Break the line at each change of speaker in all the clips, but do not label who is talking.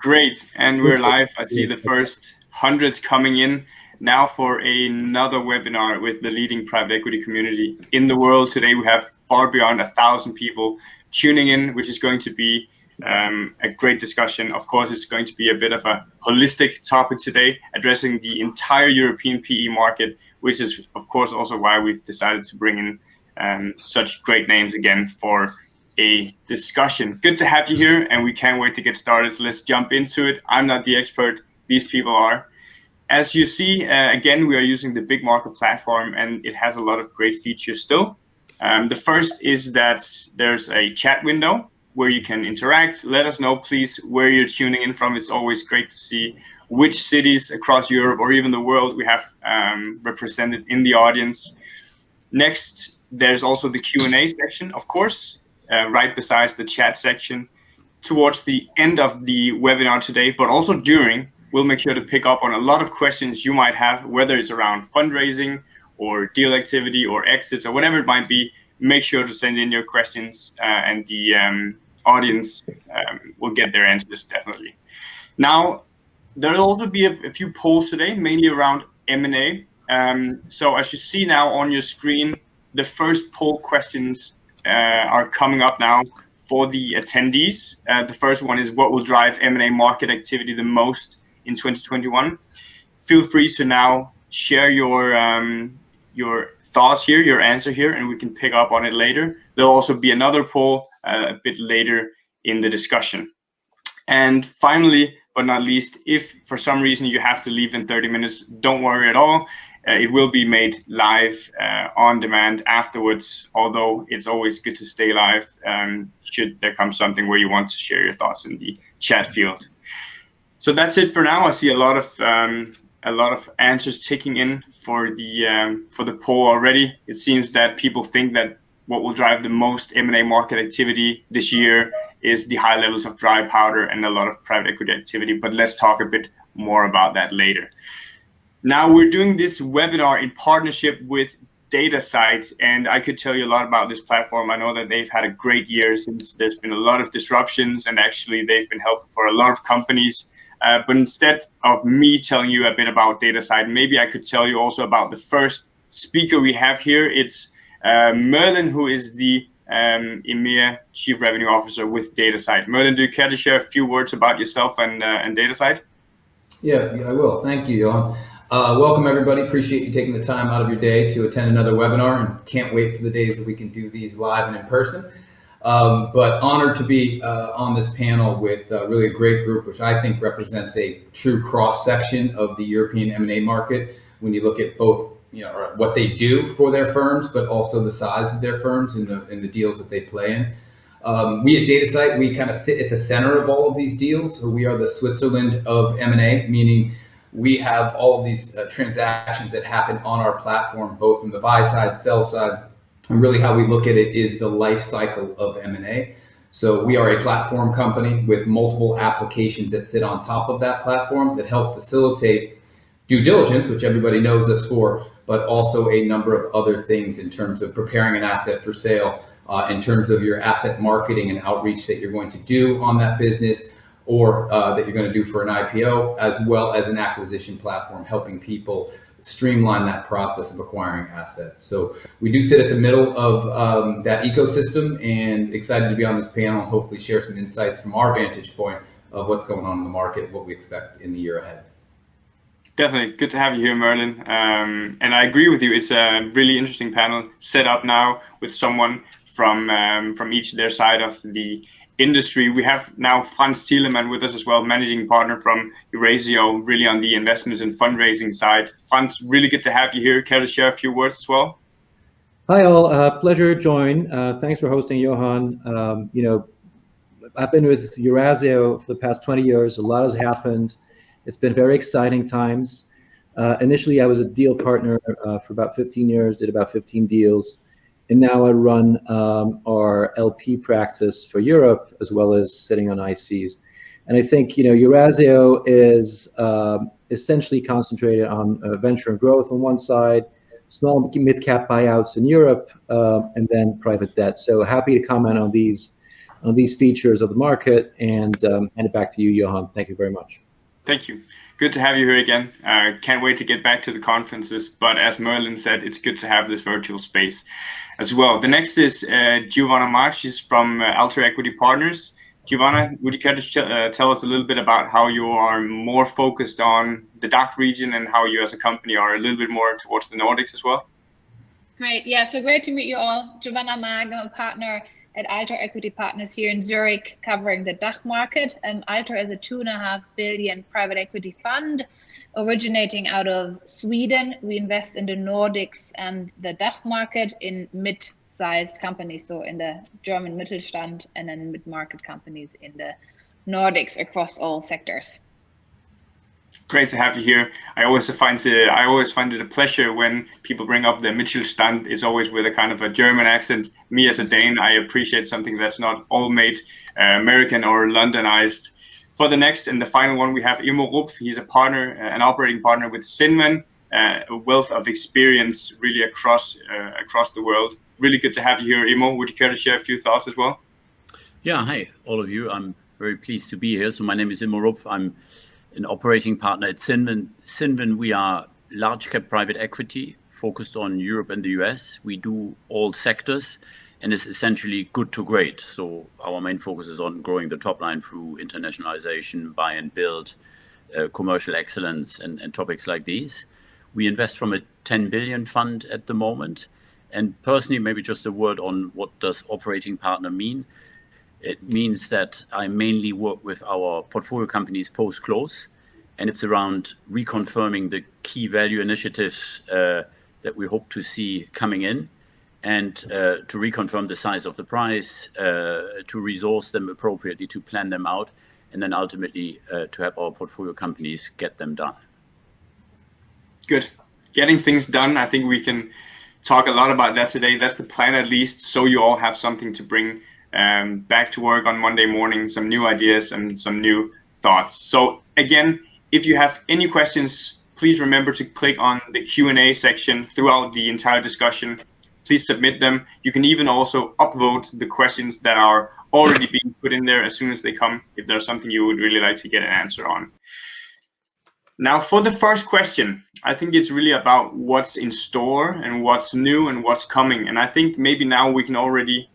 Great, and we're live. I see the first hundreds coming in now for another webinar with the leading private equity community in the world. Today we have far beyond 1,000 people tuning in, which is going to be a great discussion. Of course, it's going to be a bit of a holistic topic today, addressing the entire European PE market, which is, of course, also why we've decided to bring in such great names again for a discussion. Good to have you here, and we can't wait to get started. So let's jump into it. I'm not the expert, these people are. As you see, again, we are using the Big Market platform, and it has a lot of great features still. The first is that there's a chat window where you can interact. Let us know, please, where you're tuning in from. It's always great to see which cities across Europe or even the world we have represented in the audience. Next, there's also the Q&A section, of course, right beside the chat section. Towards the end of the webinar today, but also during, we'll make sure to pick up on a lot of questions you might have, whether it's around fundraising or deal activity or exits or whatever it might be. Make sure to send in your questions and the audience will get their answers definitely. Now, there'll also be a few polls today, mainly around M&A. So as you see now on your screen, the first poll questions are coming up now for the attendees. The first one is, what will drive M&A market activity the most in 2021? Feel free to now share your thoughts here, your answer here, and we can pick up on it later. There'll also be another poll a bit later in the discussion. And finally, but not least, if for some reason you have to leave in 30 minutes, don't worry at all. It will be made live on demand afterwards, although it's always good to stay live should there come something where you want to share your thoughts in the chat field. So that's it for now. I see a lot of answers ticking in for the poll already. It seems that people think that what will drive the most M&A market activity this year is the high levels of dry powder and a lot of private equity activity, but let's talk a bit more about that later. Now, we're doing this webinar in partnership with Datasite, and I could tell you a lot about this platform. I know that they've had a great year since there's been a lot of disruptions, and actually they've been helpful for a lot of companies. But instead of me telling you a bit about Datasite, maybe I could tell you also about the first speaker we have here. It's Merlin, who is the EMEA Chief Revenue Officer with Datasite. Merlin, do you care to share a few words about yourself and Datasite?
Yeah, I will. Thank you, Johan. Welcome, everybody. Appreciate you taking the time out of your day to attend another webinar, and can't wait for the days that we can do these live and in person. But honored to be on this panel with really a great group, which I think represents a true cross-section of the European M&A market when you look at both what they do for their firms, but also the size of their firms and the deals that they play in. We at Datasite, we kind of sit at the center of all of these deals. So we are the Switzerland of M&A, meaning we have all of these transactions that happen on our platform, both from the buy side, sell side, and really how we look at it is the life cycle of M&A. So we are a platform company with multiple applications that sit on top of that platform that help facilitate due diligence, which everybody knows us for, but also a number of other things in terms of preparing an asset for sale, in terms of your asset marketing and outreach that you're going to do on that business, or that you're going to do for an IPO, as well as an acquisition platform, helping people streamline that process of acquiring assets. So we do sit at the middle of that ecosystem, and excited to be on this panel and hopefully share some insights from our vantage point of what's going on in the market, what we expect in the year ahead.
Definitely good to have you here, Merlin. And I agree with you. It's a really interesting panel set up now with someone from each their side of the industry. We have now Franz Thielemann with us as well, managing partner from Eurazeo, really on the investments and fundraising side. Franz, really good to have you here. Care to share a few words as well?
Hi all, pleasure to join. Thanks for hosting, Johan. I've been with Eurazeo for the past 20 years. A lot has happened. It's been very exciting times. Initially, I was a deal partner for about 15 years, did about 15 deals. And now I run our LP practice for Europe, as well as sitting on ICs. And I think, Eurazeo is essentially concentrated on venture and growth on one side, small mid-cap buyouts in Europe, and then private debt. So happy to comment on these these features of the market, and hand it back to you, Johan. Thank you very much.
Thank you. Good to have you here again. Can't wait to get back to the conferences, but as Merlin said, it's good to have this virtual space as well. The next is Giovanna March. She's from Alter Equity Partners. Giovanna, would you care to tell us a little bit about how you are more focused on the DACH region and how you as a company are a little bit more towards the Nordics as well?
Great. Yeah, so great to meet you all. Giovanna Mag, I'm a partner at Alter Equity Partners here in Zurich, covering the DACH market. Alter is a 2.5 billion private equity fund originating out of Sweden. We invest in the Nordics and the DACH market in mid-sized companies, so in the German Mittelstand, and then mid-market companies in the Nordics across all sectors.
Great to have you here. I always find it a pleasure when people bring up the Mittelstand. It's always with a kind of a German accent. Me as a Dane, I appreciate something that's not all made American or Londonized. For the next and the final one, we have Immo Rupf. He's a partner, an operating partner with Zinman, a wealth of experience really across the world. Really good to have you here, Immo. Would you care to share a few thoughts as well?
Yeah, hi, all of you. I'm very pleased to be here. So my name is Immo Rupf. I'm an operating partner at Zinman. Zinman, we are large cap private equity focused on Europe and the US. We do all sectors, and it's essentially good to great. So our main focus is on growing the top line through internationalization, buy and build, commercial excellence, and topics like these. We invest from a 10 billion fund at the moment. And personally, maybe just a word on what does operating partner mean. It means that I mainly work with our portfolio companies post-close, and it's around reconfirming the key value initiatives that we hope to see coming in, and to reconfirm the size of the prize, to resource them appropriately, to plan them out, and then ultimately to have our portfolio companies get them done.
Good. Getting things done. I think we can talk a lot about that today. That's the plan, at least, so you all have something to bring back to work on Monday morning, some new ideas and some new thoughts. So again, if you have any questions, please remember to click on the Q&A section throughout the entire discussion. Please submit them. You can even also upvote the questions that are already being put in there as soon as they come, if there's something you would really like to get an answer on. Now, for the first question, I think it's really about what's in store and what's new and what's coming. And I think maybe now we can already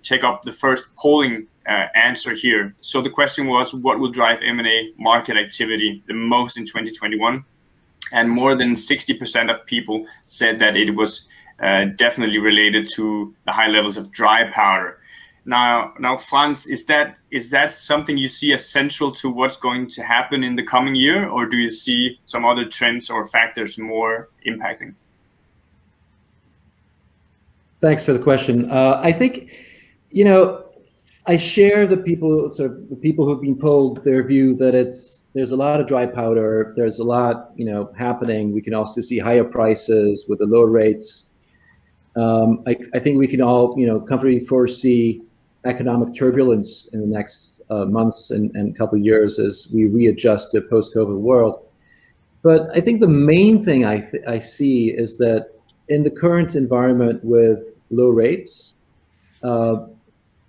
check up the first polling answer here. So the question was, what will drive M&A market activity the most in 2021? And more than 60% of people said that it was definitely related to the high levels of dry powder. Now, Franz, is that something you see as central to what's going to happen in the coming year, or do you see some other trends or factors more impacting?
Thanks for the question. I think, I share the people who've been polled, their view that there's a lot of dry powder. There's a lot, happening. We can also see higher prices with the lower rates. I think we can all, comfortably foresee economic turbulence in the next months and couple of years as we readjust to a post-COVID world. But I think the main thing I see is that in the current environment with low rates,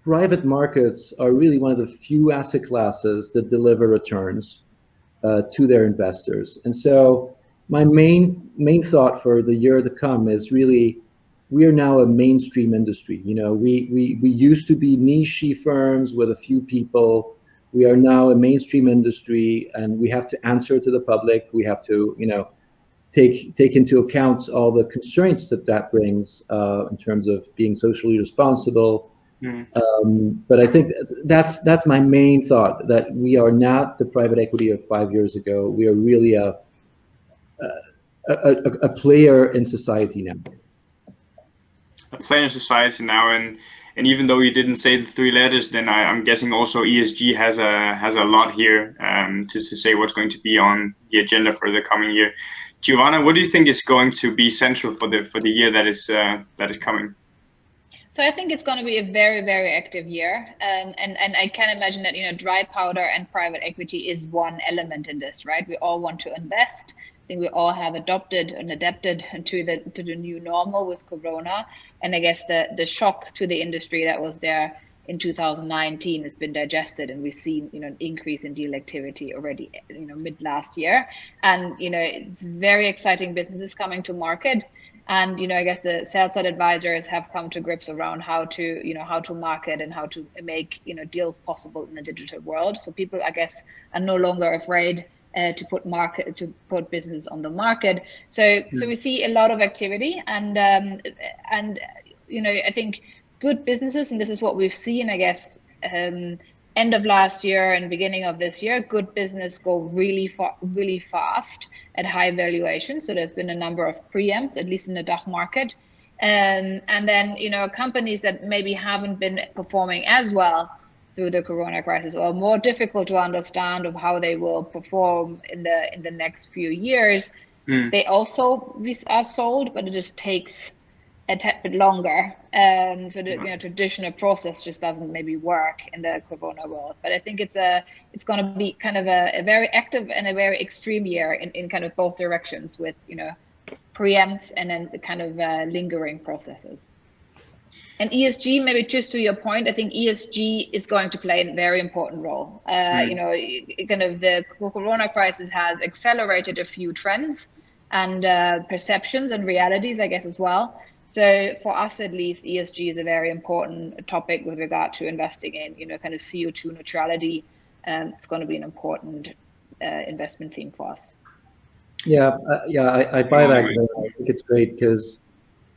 private markets are really one of the few asset classes that deliver returns to their investors. And so my main thought for the year to come is really, we are now a mainstream industry. We used to be niche firms with a few people. We are now a mainstream industry, and we have to answer to the public. We have to, take into account all the constraints that brings in terms of being socially responsible. But I think that's my main thought, that we are not the private equity of 5 years ago. We are really a player in society now.
A player in society now, and even though you didn't say the 3 letters, then I'm guessing also ESG has a lot here to say what's going to be on the agenda for the coming year. Giovanna, what do you think is going to be central for the year that is coming?
So I think it's going to be a very, very active year, and I can imagine that dry powder and private equity is one element in this, right? We all want to invest. I think we all have adopted and adapted to the new normal with Corona, and I guess the shock to the industry that was there in 2019 has been digested, and we've seen, an increase in deal activity already, mid last year. And, it's very exciting businesses coming to market. And, I guess the sell side advisors have come to grips around how to market and how to make, deals possible in the digital world. So people, I guess, are no longer afraid to put business on the market. So we see a lot of activity, and I think good businesses, and this is what we've seen, I guess, end of last year and beginning of this year, good business go really fast at high valuation. So there's been a number of preempts, at least in the DACH market. And then, companies that maybe haven't been performing as well through the Corona crisis, or more difficult to understand of how they will perform in the next few years, they also are sold, but it just takes a tad bit longer. So the traditional process just doesn't maybe work in the Corona world. But I think it's going to be kind of a very active and a very extreme year in kind of both directions, with preempts and then the kind of lingering processes. And ESG, maybe just to your point, I think ESG is going to play a very important role. Kind of the Corona crisis has accelerated a few trends and perceptions and realities, I guess, as well. So for us, at least, ESG is a very important topic with regard to investing in, kind of CO2 neutrality. It's going to be an important investment theme for us.
Yeah, I buy that. I think it's great because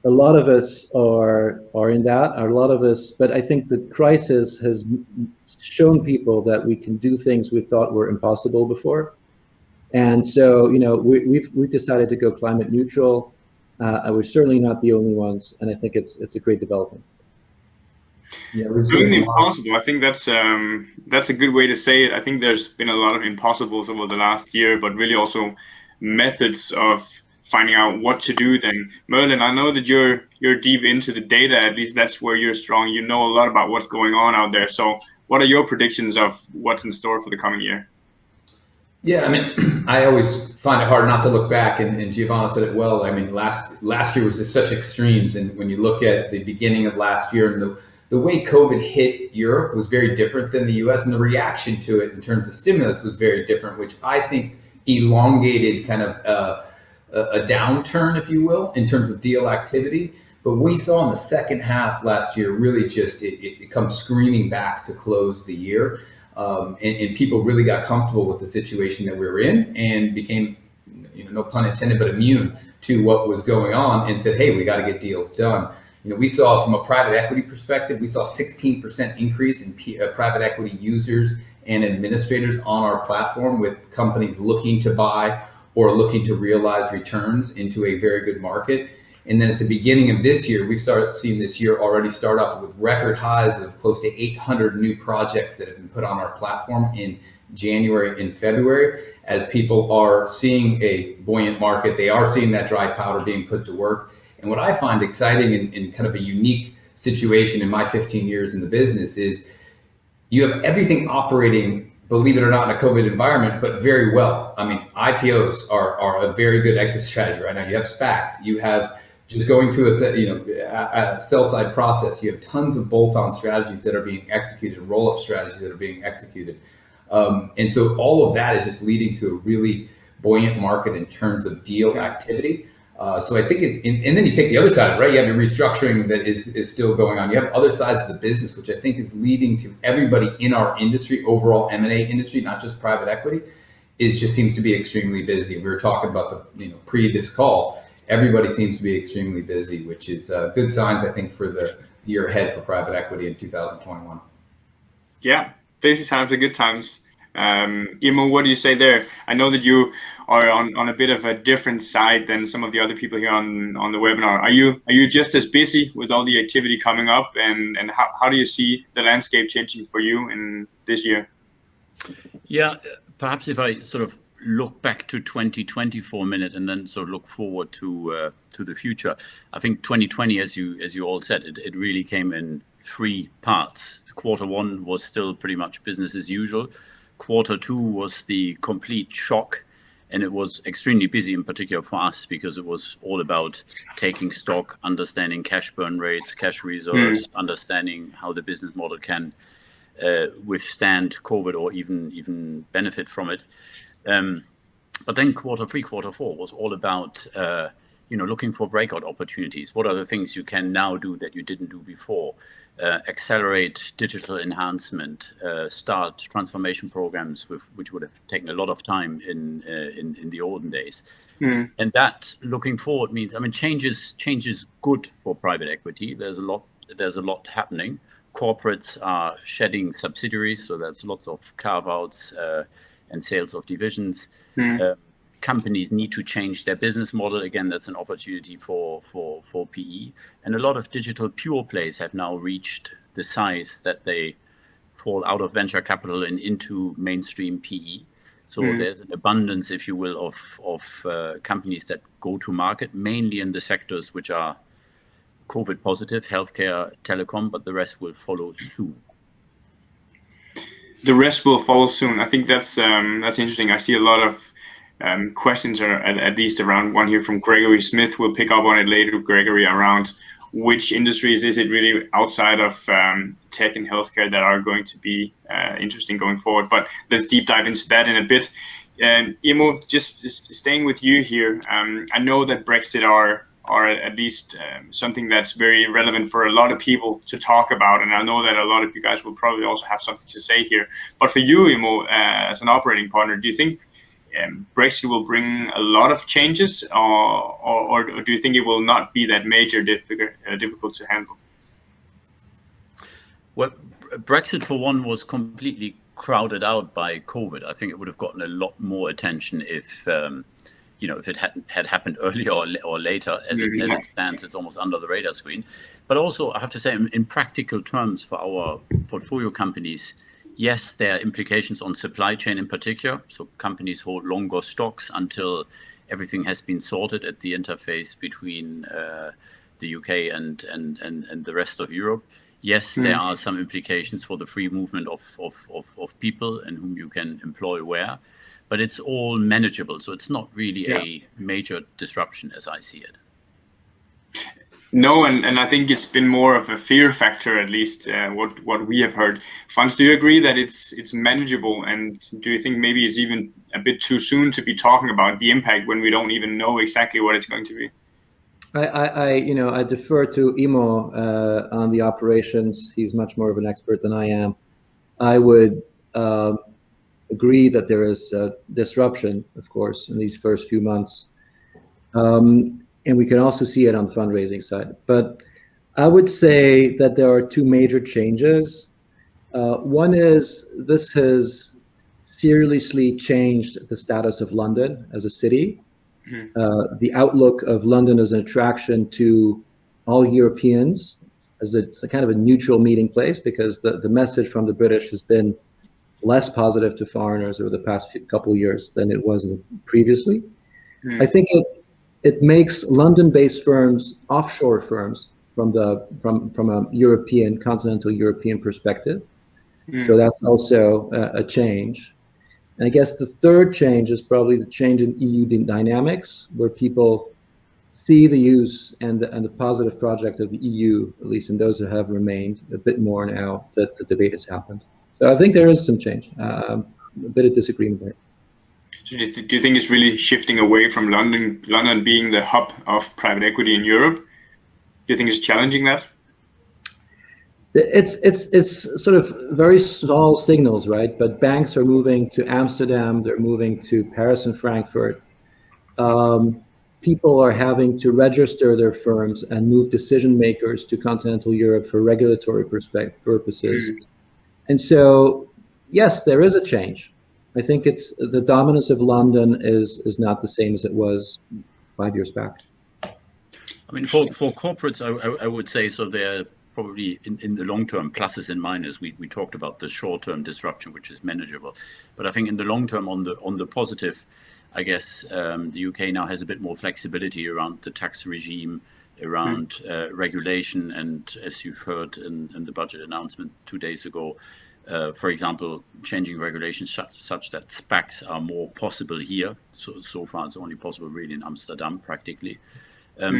a lot of us are in that, a lot of us, but I think the crisis has shown people that we can do things we thought were impossible before. And so, we've decided to go climate neutral. We're certainly not the only ones, and I think it's a great development.
Yeah,
doing the impossible. I think that's a good way to say it. I think there's been a lot of impossibles over the last year, but really also methods of finding out what to do. Then, Merlin, I know that you're deep into the data. At least that's where you're strong. You know a lot about what's going on out there. So, what are your predictions of what's in store for the coming year?
Yeah, I mean, I always find it hard not to look back, and Giovanna said it well. I mean, last year was just such extremes, and when you look at the beginning of last year and the way COVID hit Europe was very different than the US, and the reaction to it in terms of stimulus was very different, which I think elongated kind of a downturn, if you will, in terms of deal activity. But we saw in the second half last year, really just it comes screaming back to close the year. And people really got comfortable with the situation that we were in and became, no pun intended, but immune to what was going on and said, hey, we got to get deals done. We saw from a private equity perspective, we saw 16% increase in private equity users and administrators on our platform, with companies looking to buy or looking to realize returns into a very good market. And then at the beginning of this year, we started seeing this year already start off with record highs of close to 800 new projects that have been put on our platform in January and February. As people are seeing a buoyant market, they are seeing that dry powder being put to work. And what I find exciting and kind of a unique situation in my 15 years in the business is you have everything operating, believe it or not, in a COVID environment, but very well. I mean, IPOs are a very good exit strategy right now. You have SPACs, you have just going to a sell side process. You have tons of bolt-on strategies that are being executed, roll-up strategies that are being executed. And so all of that is just leading to a really buoyant market in terms of deal activity. So I think and then you take the other side, right? You have your restructuring that is still going on. You have other sides of the business, which I think is leading to everybody in our industry, overall M&A industry, not just private equity, just seems to be extremely busy. We were talking about pre this call. Everybody seems to be extremely busy, which is good signs, I think, for the year ahead for private equity in 2021.
Yeah, busy times are good times. Imo, what do you say there? I know that you are on a bit of a different side than some of the other people here on the webinar. Are you just as busy with all the activity coming up, and how do you see the landscape changing for you in this year?
Yeah, perhaps if I sort of look back to 2020 for a minute and then sort of look forward to the future. I think 2020, as you all said, it really came in three parts. Quarter one was still pretty much business as usual. Quarter two was the complete shock And it was extremely busy, in particular for us, because it was all about taking stock, understanding cash burn rates, cash reserves, understanding how the business model can withstand COVID or even benefit from it. But then Q3, Q4 was all about looking for breakout opportunities. What are the things you can now do that you didn't do before? Accelerate digital enhancement, start transformation programs which would have taken a lot of time in the olden days. And that, looking forward, means, I mean, change is good for private equity. There's a lot happening. Corporates are shedding subsidiaries, so there's lots of carve-outs and sales of divisions. Companies need to change their business model. Again, that's an opportunity for PE. And a lot of digital pure plays have now reached the size that they fall out of venture capital and into mainstream PE. So there's an abundance, if you will, of companies that go to market, mainly in the sectors which are COVID positive, healthcare, telecom, but the rest will follow soon.
The rest will follow soon. I think that's interesting. I see a lot of questions, are at least around one here from Gregory Smith. We'll pick up on it later, Gregory, around which industries is it really outside of tech and healthcare that are going to be interesting going forward. But let's deep dive into that in a bit. Imo, just staying with you here, I know that Brexit are at least something that's very relevant for a lot of people to talk about, and I know that a lot of you guys will probably also have something to say here. But for you, Imo, as an operating partner, do you think Brexit will bring a lot of changes, or do you think it will not be that major difficult to handle?
Well, Brexit, for one, was completely crowded out by COVID. I think it would have gotten a lot more attention if it had happened earlier or later. As it stands, it's almost under the radar screen. But also, I have to say, in practical terms for our portfolio companies, yes, there are implications on supply chain in particular. So companies hold longer stocks until everything has been sorted at the interface between the UK and the rest of Europe. Yes, there are some implications for the free movement of people and whom you can employ where, but it's all manageable. So it's not really a major disruption as I see it.
No, and I think it's been more of a fear factor, at least what we have heard. Frans, do you agree that it's manageable? And do you think maybe it's even a bit too soon to be talking about the impact when we don't even know exactly what it's going to be?
I defer to Imo on the operations. He's much more of an expert than I am. I would agree that there is disruption, of course, in these first few months. And we can also see it on the fundraising side. But I would say that there are two major changes. One is this has seriously changed the status of London as a city. The outlook of London as an attraction to all Europeans, as it's a kind of a neutral meeting place, because the message from the British has been less positive to foreigners over the past couple of years than it was previously. I think it makes London-based firms offshore firms from a European, continental European perspective. So that's also a change. And I guess the third change is probably the change in EU dynamics, where people see the use and the positive project of the EU, at least in those who have remained, a bit more now that the debate has happened. So I think there is some change, a bit of disagreement there.
So do you think it's really shifting away from London being the hub of private equity in Europe? Do you think it's challenging that?
It's sort of very small signals, right? But banks are moving to Amsterdam, they're moving to Paris and Frankfurt. People are having to register their firms and move decision makers to continental Europe for regulatory purposes. And so, yes, there is a change. I think it's the dominance of London is not the same as it was 5 years back.
I mean, for corporates, I would say so. They're probably in the long term pluses and minuses. We talked about the short term disruption, which is manageable, but I think in the long term, on the positive, I guess the UK now has a bit more flexibility around the tax regime, around regulation, and as you've heard in the budget announcement 2 days ago, For example, changing regulations such that SPACs are more possible here. So far, it's only possible really in Amsterdam, practically.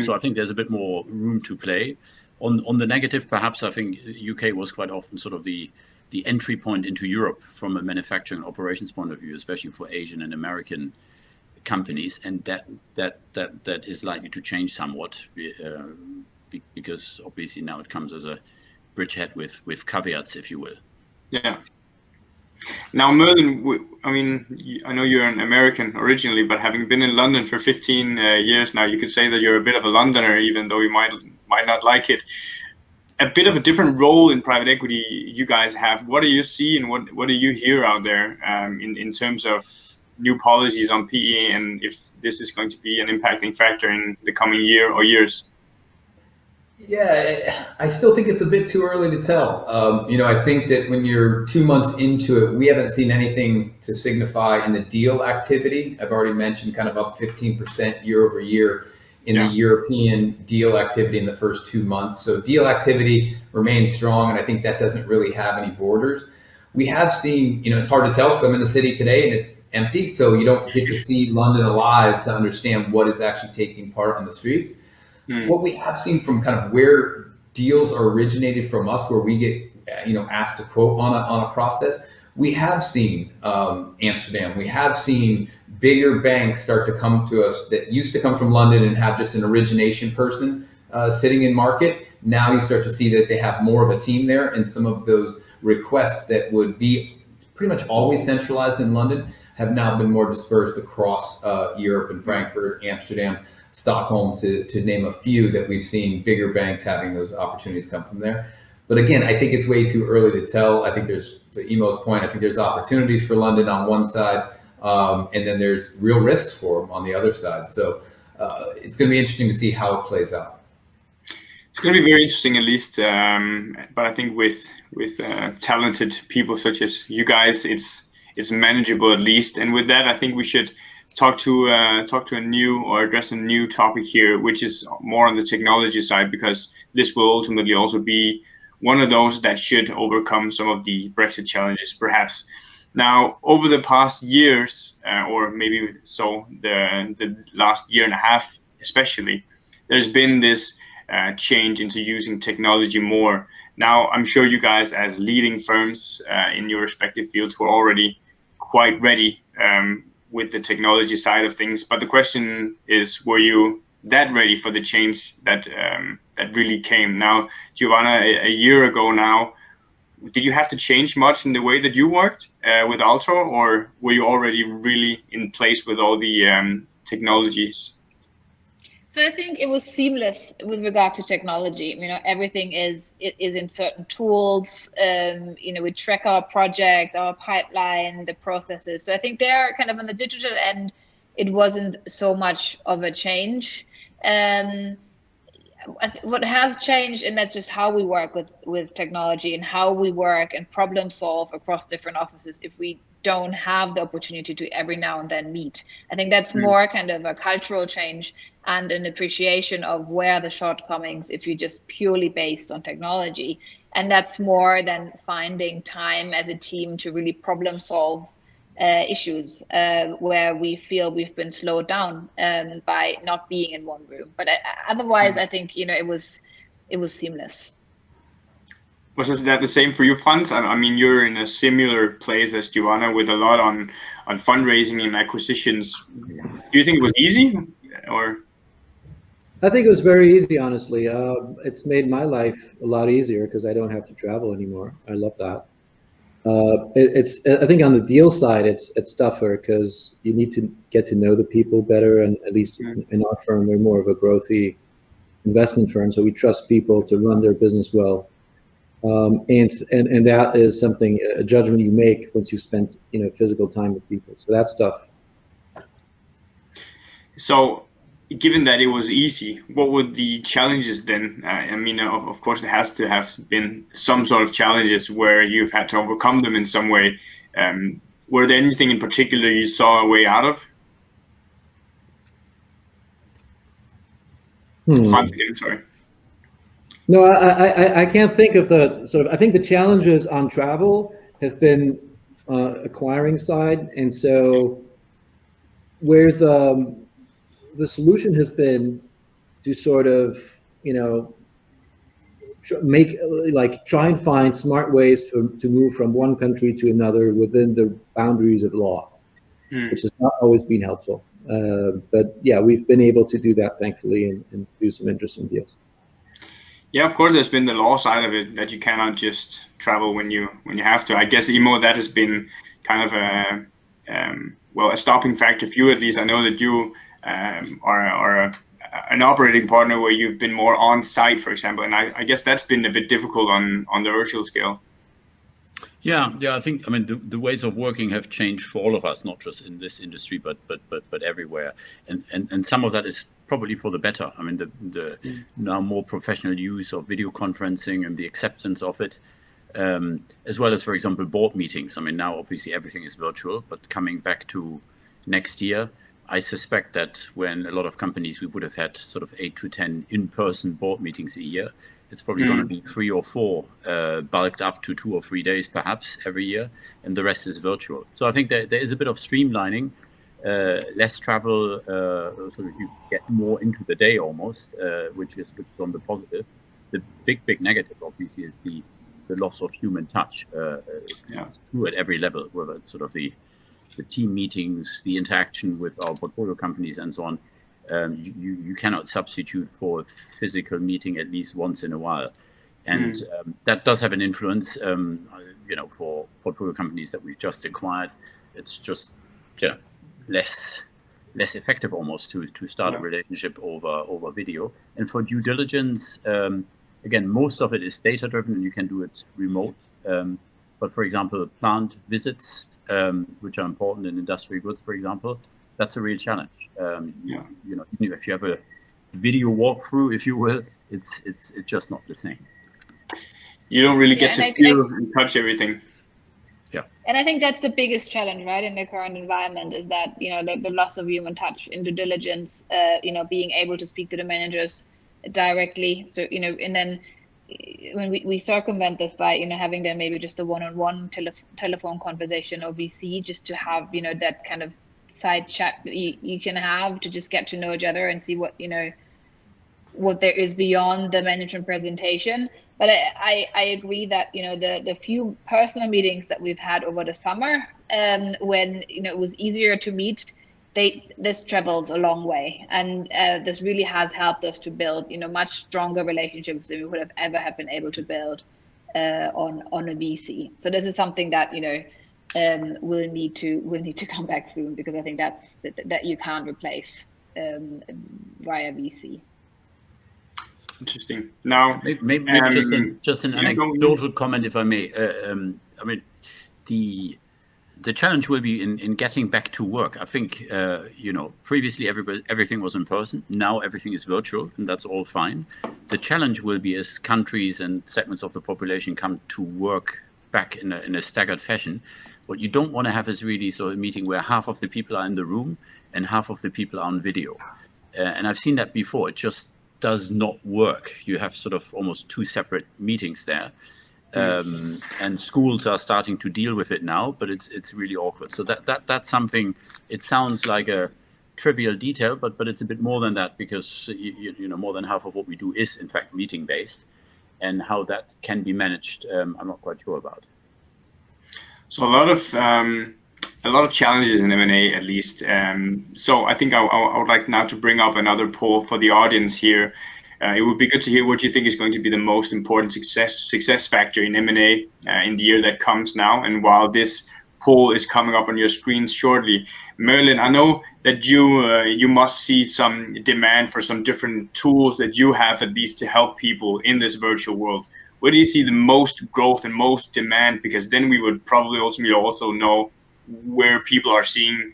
So I think there's a bit more room to play. On the negative, perhaps, I think UK was quite often sort of the entry point into Europe from a manufacturing operations point of view, especially for Asian and American companies, and that is likely to change somewhat, because obviously now it comes as a bridgehead with caveats, if you will.
Yeah. Now, Merlin, I mean, I know you're an American originally, but having been in London for 15 years now, you could say that you're a bit of a Londoner, even though you might not like it. A bit of a different role in private equity you guys have. What do you see and what do you hear out there in terms of new policies on PE, and if this is going to be an impacting factor in the coming year or years?
Yeah, I still think it's a bit too early to tell. I think that when you're 2 months into it, we haven't seen anything to signify in the deal activity. I've already mentioned kind of up 15% year over year in the European deal activity in the first 2 months. So deal activity remains strong, and I think that doesn't really have any borders. We have seen, it's hard to tell because I'm in the city today and it's empty, so you don't get to see London alive to understand what is actually taking part on the streets. What we have seen from kind of where deals are originated from us, where we get asked to quote on a process, we have seen Amsterdam. We have seen bigger banks start to come to us that used to come from London and have just an origination person sitting in market. Now you start to see that they have more of a team there, and some of those requests that would be pretty much always centralized in London have now been more dispersed across Europe and Frankfurt, Amsterdam, Stockholm, to name a few, that we've seen bigger banks having those opportunities come from there. But again, I think it's way too early to tell. I think there's, to Emo's point, I think there's opportunities for London on one side, and then there's real risks for them on the other side. So it's going to be interesting to see how it plays out.
It's going to be very interesting, at least. But I think with talented people such as you guys, it's manageable at least. And with that, I think we should talk to a new, or address a new topic here, which is more on the technology side, because this will ultimately also be one of those that should overcome some of the Brexit challenges, perhaps. Now, over the past years, or maybe so the last year and a half especially, there's been this change into using technology more. Now, I'm sure you guys, as leading firms in your respective fields, were already quite ready with the technology side of things. But the question is, were you that ready for the change that really came? Now, Giovanna, a year ago now, did you have to change much in the way that you worked with Altro, or were you already really in place with all the technologies?
So I think it was seamless with regard to technology. Everything is in certain tools. We track our project, our pipeline, the processes. So I think there, kind of on the digital end, it wasn't so much of a change. What has changed, and that's just how we work with technology and how we work and problem solve across different offices, if we don't have the opportunity to every now and then meet. I think that's more kind of a cultural change and an appreciation of where the shortcomings, if you're just purely based on technology. And that's more than finding time as a team to really problem solve issues where we feel we've been slowed down by not being in one room. But otherwise, I think it was seamless.
Was that the same for you, Franz? I mean, you're in a similar place as Giovanna, with a lot on fundraising and acquisitions. Do you think it was easy, or?
I think it was very easy, honestly. It's made my life a lot easier because I don't have to travel anymore. I love that. I think on the deal side, it's tougher because you need to get to know the people better, and at least in our firm, we're more of a growthy investment firm, so we trust people to run their business well. And that is something, a judgment you make once you've spent physical time with people. So that's tough.
So, given that it was easy, what were the challenges then? I mean, of course, there has to have been some sort of challenges where you've had to overcome them in some way. Were there anything in particular you saw a way out of? Sorry.
No, I can't think of the sort of. I think the challenges on travel have been acquiring side, and so where the solution has been to sort of, you know, make like try and find smart ways to move from one country to another within the boundaries of law, which has not always been helpful. But yeah, we've been able to do that, thankfully, and do some interesting deals.
Yeah, of course, there's been the law side of it that you cannot just travel when you have to. I guess, Imo, that has been kind of a stopping factor for you, at least. I know that you are an operating partner where you've been more on site, for example, and I guess that's been a bit difficult on the virtual scale.
Yeah. I think, I mean, the ways of working have changed for all of us, not just in this industry, but everywhere. And some of that is probably for the better. I mean, the now more professional use of video conferencing and the acceptance of it, as well as, for example, board meetings. I mean, now obviously everything is virtual, but coming back to next year, I suspect that when a lot of companies, we would have had sort of 8 to 10 in-person board meetings a year. It's probably going to be 3 or 4, bulked up to 2 or 3 days, perhaps, every year, and the rest is virtual. So I think there is a bit of streamlining, less travel, so that you get more into the day almost, which is on the positive. The big negative, obviously, is the loss of human touch. It's true at every level, whether it's sort of the team meetings, the interaction with our portfolio companies, and so on. You cannot substitute for a physical meeting at least once in a while, and that does have an influence. For portfolio companies that we've just acquired, it's just less effective almost to start a relationship over video. And for due diligence, again, most of it is data driven, and you can do it remote. But for example, plant visits, which are important in industrial goods, for example, that's a real challenge. Even if you have a video walkthrough, if you will, it's just not the same. You don't really get to feel and touch everything. Yeah.
And I think that's the biggest challenge, right, in the current environment, is that, the loss of human touch in due diligence, being able to speak to the managers directly. So, and then when we circumvent this by, having them maybe just a one-on-one telephone conversation or VC, just to have, that kind of side chat that you can have to just get to know each other and see what there is beyond the management presentation. But I agree that the few personal meetings that we've had over the summer, when it was easier to meet, this travels a long way, and this really has helped us to build much stronger relationships than we would have been able to build on a VC. So this is something that we'll need to come back soon, because I think that you can't replace via VC.
Interesting. Now,
maybe just an anecdotal comment, if I may. I mean, the challenge will be in getting back to work. I think previously everything was in person. Now everything is virtual, and that's all fine. The challenge will be as countries and segments of the population come to work back in a staggered fashion. What you don't want to have is really a meeting where half of the people are in the room and half of the people are on video. And I've seen that before. It just does not work. You have sort of almost 2 separate meetings there. And schools are starting to deal with it now, but it's really awkward. So that's something. It sounds like a trivial detail, but it's a bit more than that, because more than half of what we do is in fact meeting based, and how that can be managed, I'm not quite sure about.
So a lot of challenges in M&A, at least. So I think I would like now to bring up another poll for the audience here. It would be good to hear what you think is going to be the most important success factor in M&A in the year that comes now. And while this poll is coming up on your screens shortly, Merlin, I know that you must see some demand for some different tools that you have, at least, to help people in this virtual world. Where do you see the most growth and most demand? Because then we would probably also know where people are seeing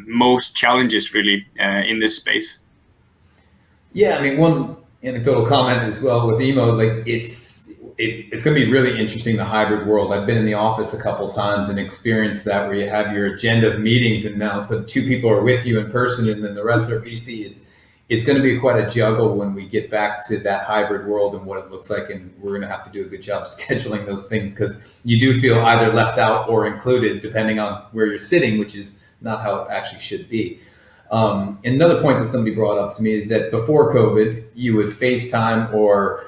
most challenges, really, in this space.
Yeah, I mean, one anecdotal comment as well with Imo, like it's going to be really interesting, the hybrid world. I've been in the office a couple times and experienced that, where you have your agenda of meetings, and now so 2 people are with you in person, and then the rest are VC. it's going to be quite a juggle when we get back to that hybrid world and what it looks like. And we're going to have to do a good job scheduling those things, because you do feel either left out or included, depending on where you're sitting, which is not how it actually should be. Another point that somebody brought up to me is that before COVID, you would FaceTime or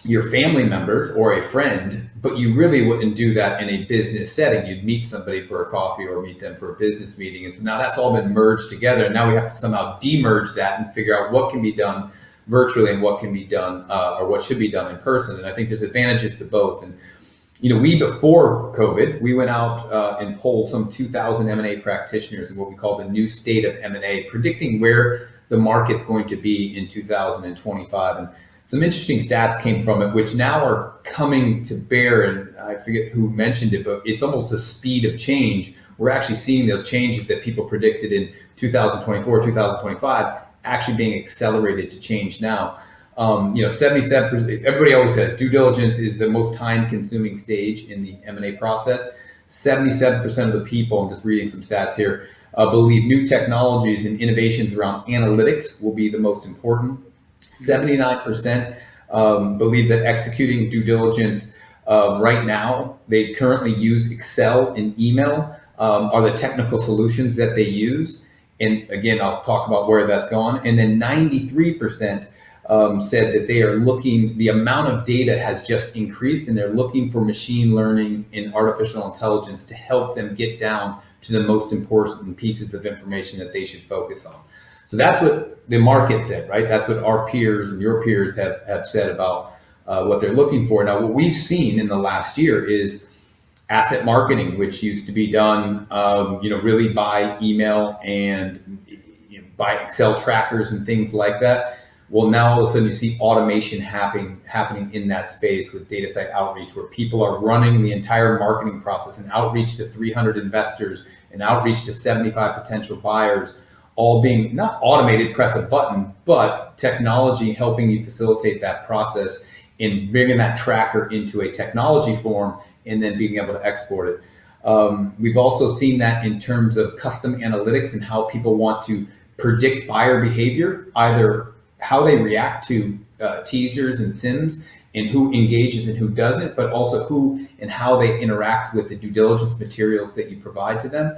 your family members or a friend, but you really wouldn't do that in a business setting. You'd meet somebody for a coffee or meet them for a business meeting. And so now that's all been merged together. And now we have to somehow demerge that and figure out what can be done virtually and what can be done or what should be done in person. And I think there's advantages to both. And we, before COVID, we went out and polled some 2,000 M&A practitioners in what we call the new state of M&A, predicting where the market's going to be in 2025. And some interesting stats came from it, which now are coming to bear. And I forget who mentioned it, but it's almost the speed of change. We're actually seeing those changes that people predicted in 2024, 2025, actually being accelerated to change now. 77%, everybody always says due diligence is the most time consuming stage in the M&A process. 77% of the people, I'm just reading some stats here, believe new technologies and innovations around analytics will be the most important. 79% believe that executing due diligence right now, they currently use Excel and email are the technical solutions that they use. And again, I'll talk about where that's gone. And then 93% said that they are looking, the amount of data has just increased, and they're looking for machine learning and artificial intelligence to help them get down to the most important pieces of information that they should focus on. So that's what the market said, right? That's what our peers and your peers have said about what they're looking for. Now, what we've seen in the last year is asset marketing, which used to be done, really by email and by Excel trackers and things like that. Well, now all of a sudden you see automation happening in that space with Datasite outreach, where people are running the entire marketing process and outreach to 300 investors and outreach to 75 potential buyers, all being not automated, press a button, but technology helping you facilitate that process and bringing that tracker into a technology form and then being able to export it. We've also seen that in terms of custom analytics and how people want to predict buyer behavior, either how they react to teasers and sims and who engages and who doesn't, but also who and how they interact with the due diligence materials that you provide to them.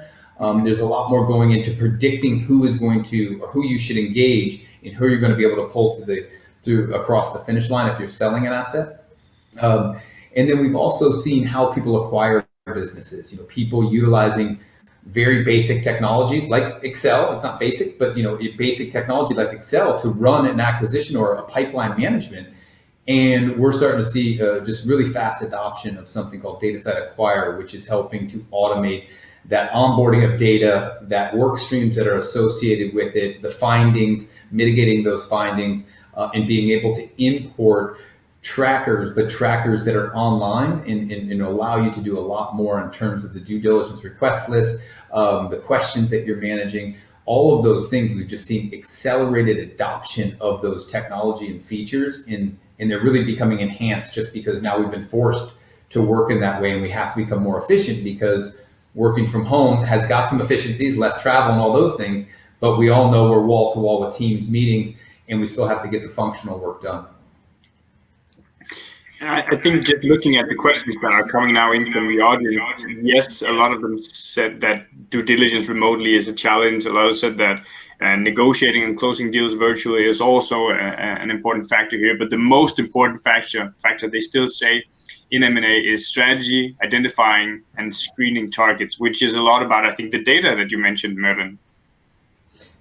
There's a lot more going into predicting who is going to, or who you should engage and who you're going to be able to pull through across the finish line if you're selling an asset. And then we've also seen how people acquire businesses, people utilizing very basic technologies like Excel. It's not basic, but basic technology like Excel to run an acquisition or a pipeline management. And we're starting to see just really fast adoption of something called Datasite Acquire, which is helping to automate that onboarding of data, that work streams that are associated with it, the findings, mitigating those findings, and being able to import trackers, but trackers that are online and allow you to do a lot more in terms of the due diligence request list, the questions that you're managing, all of those things. We've just seen accelerated adoption of those technology and features, and they're really becoming enhanced just because now we've been forced to work in that way, and we have to become more efficient because working from home has got some efficiencies, less travel and all those things, but we all know we're wall to wall with Teams meetings, and we still have to get the functional work done.
I think just looking at the questions that are coming now in from the audience, yes, a lot of them said that due diligence remotely is a challenge. A lot said that negotiating and closing deals virtually is also an important factor here. But the most important factor they still say in M&A is strategy, identifying and screening targets, which is a lot about, I think, the data that you mentioned, Merlin.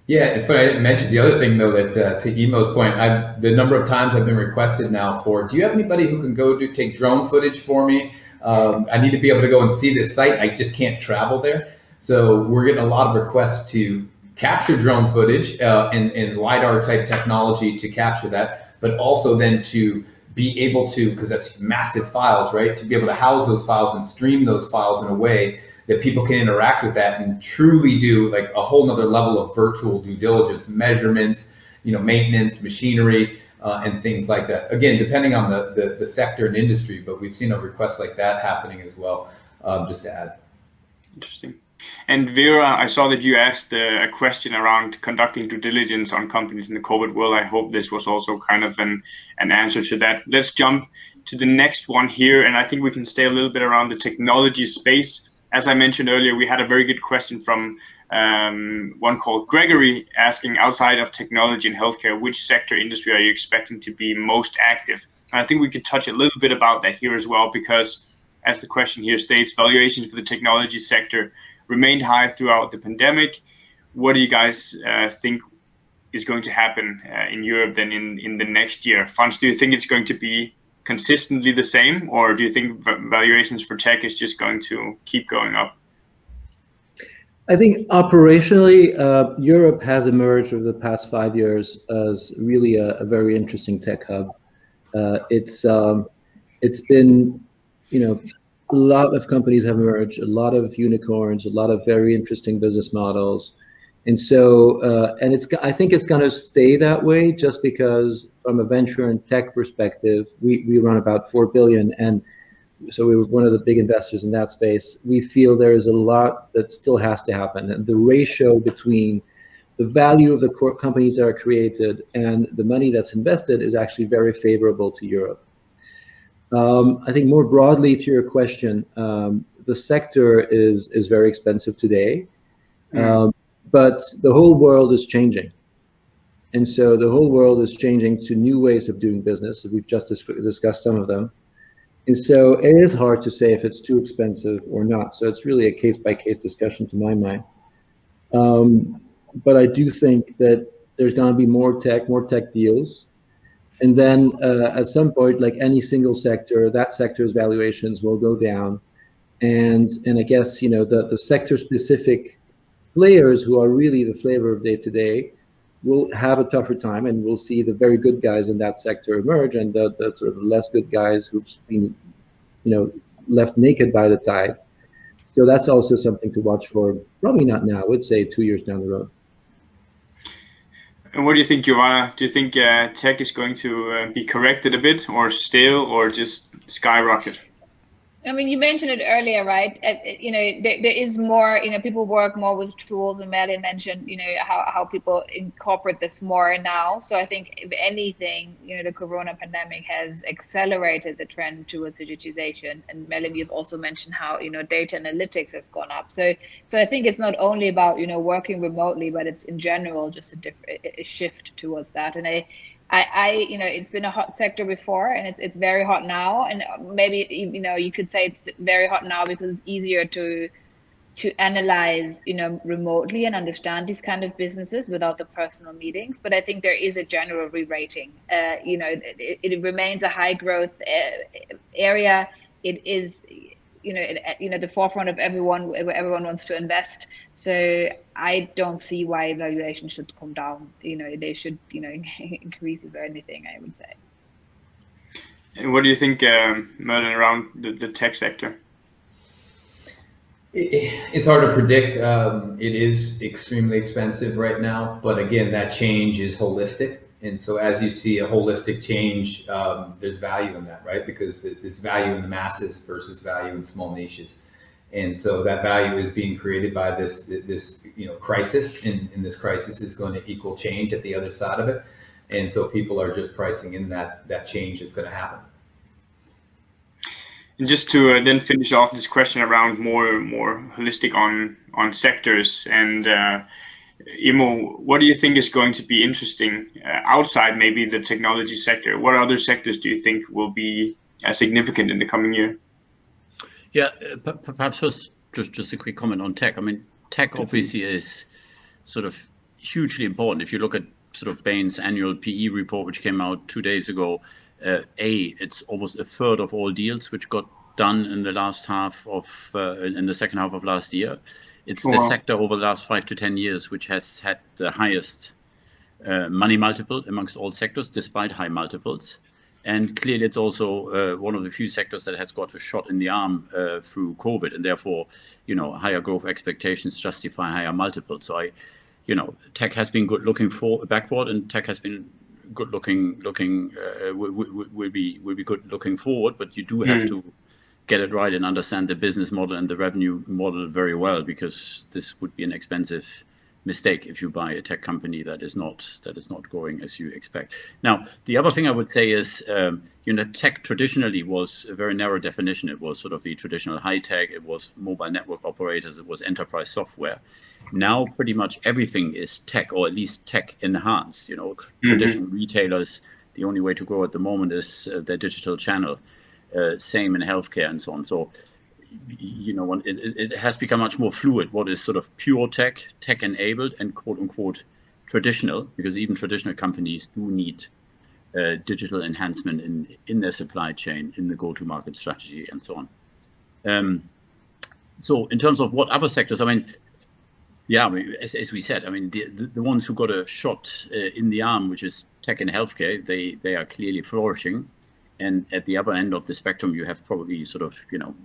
Yeah, if I didn't mention the other thing though, that to Emo's point, the number of times I've been requested now for, do you have anybody who can go take drone footage for me? I need to be able to go and see this site. I just can't travel there. So we're getting a lot of requests to capture drone footage and LiDAR type technology to capture that, but also then to be able to, because that's massive files, right? To be able to house those files and stream those files in a way that people can interact with that and truly do like a whole nother level of virtual due diligence, measurements, maintenance, machinery, and things like that. Again, depending on the sector and industry, but we've seen a request like that happening as well, just to add.
Interesting. And Vera, I saw that you asked a question around conducting due diligence on companies in the COVID world. I hope this was also kind of an answer to that. Let's jump to the next one here, and I think we can stay a little bit around the technology space. As I mentioned earlier, we had a very good question from one called Gregory asking, outside of technology and healthcare, which sector industry are you expecting to be most active? And I think we could touch a little bit about that here as well, because as the question here states, valuations for the technology sector remained high throughout the pandemic. What do you guys think is going to happen in Europe then in the next year? Frans, do you think it's going to be consistently the same, or do you think valuations for tech is just going to keep going up?
I think operationally, Europe has emerged over the past 5 years as really a very interesting tech hub. It's been, a lot of companies have emerged, a lot of unicorns, a lot of very interesting business models. And so, I think it's going to stay that way, just because from a venture and tech perspective, we run about 4 billion. And so we were one of the big investors in that space. We feel there is a lot that still has to happen. And the ratio between the value of the core companies that are created and the money that's invested is actually very favorable to Europe. I think more broadly to your question, the sector is very expensive today, but the whole world is changing. And so the whole world is changing to new ways of doing business. We've just discussed some of them. And so it is hard to say if it's too expensive or not. So it's really a case-by-case discussion to my mind. But I do think that there's going to be more tech deals. And then at some point, like any single sector, that sector's valuations will go down. And I guess, the sector-specific players who are really the flavor of day-to-day will have a tougher time, and we'll see the very good guys in that sector emerge, and the sort of less good guys who've been, left naked by the tide. So that's also something to watch for. Probably not now. I would say 2 years down the road.
And what do you think, Giovanna? Do you think tech is going to be corrected a bit, or still, or just skyrocket?
I mean, you mentioned it earlier, right? There is more, people work more with tools, and Merlin mentioned, how people incorporate this more now. So I think if anything, the Corona pandemic has accelerated the trend towards digitization. And Merlin, you've also mentioned how, data analytics has gone up. So I think it's not only about, working remotely, but it's in general just a shift towards that. And it's been a hot sector before, and it's very hot now. And maybe, you could say it's very hot now because it's easier to analyze, remotely and understand these kind of businesses without the personal meetings. But I think there is a general re-rating. It remains a high growth area. It is, the forefront of where everyone wants to invest. So I don't see why evaluation should come down. They should, increase if anything, I would say.
And what do you think, Merlin, around the tech sector?
It's hard to predict. It is extremely expensive right now, but again, that change is holistic. And so as you see a holistic change, there's value in that, right? Because it's value in the masses versus value in small niches. And so that value is being created by this crisis, and this crisis is going to equal change at the other side of it. And so people are just pricing in that change that's going to happen.
And just to then finish off this question around more holistic on sectors, and Imo, what do you think is going to be interesting outside maybe the technology sector? What other sectors do you think will be significant in the coming year?
Yeah, perhaps first just a quick comment on tech. I mean, tech obviously is sort of hugely important. If you look at sort of Bain's annual PE report, which came out 2 days ago, it's almost a third of all deals which got done in the second half of last year. It's the sector over the last 5 to 10 years which has had the highest money multiple amongst all sectors, despite high multiples. And clearly, it's also one of the few sectors that has got a shot in the arm through COVID, and therefore, higher growth expectations justify higher multiples. So tech has been good looking backward, and tech has been good looking will be good looking forward. But you do have to get it right and understand the business model and the revenue model very well, because this would be an expensive mistake if you buy a tech company that is not going as you expect. Now, the other thing I would say is, tech traditionally was a very narrow definition. It was sort of the traditional high tech. It was mobile network operators. It was enterprise software. Now, pretty much everything is tech, or at least tech enhanced. Traditional retailers, the only way to grow at the moment is their digital channel. Same in healthcare and so on. So, it has become much more fluid. What is sort of pure tech enabled, and quote unquote traditional, because even traditional companies do need digital enhancement in their supply chain, in the go-to-market strategy, and so on. So in terms of what other sectors, as we said, the ones who got a shot in the arm, which is tech and healthcare, they are clearly flourishing. And at the other end of the spectrum, you have probably sort of,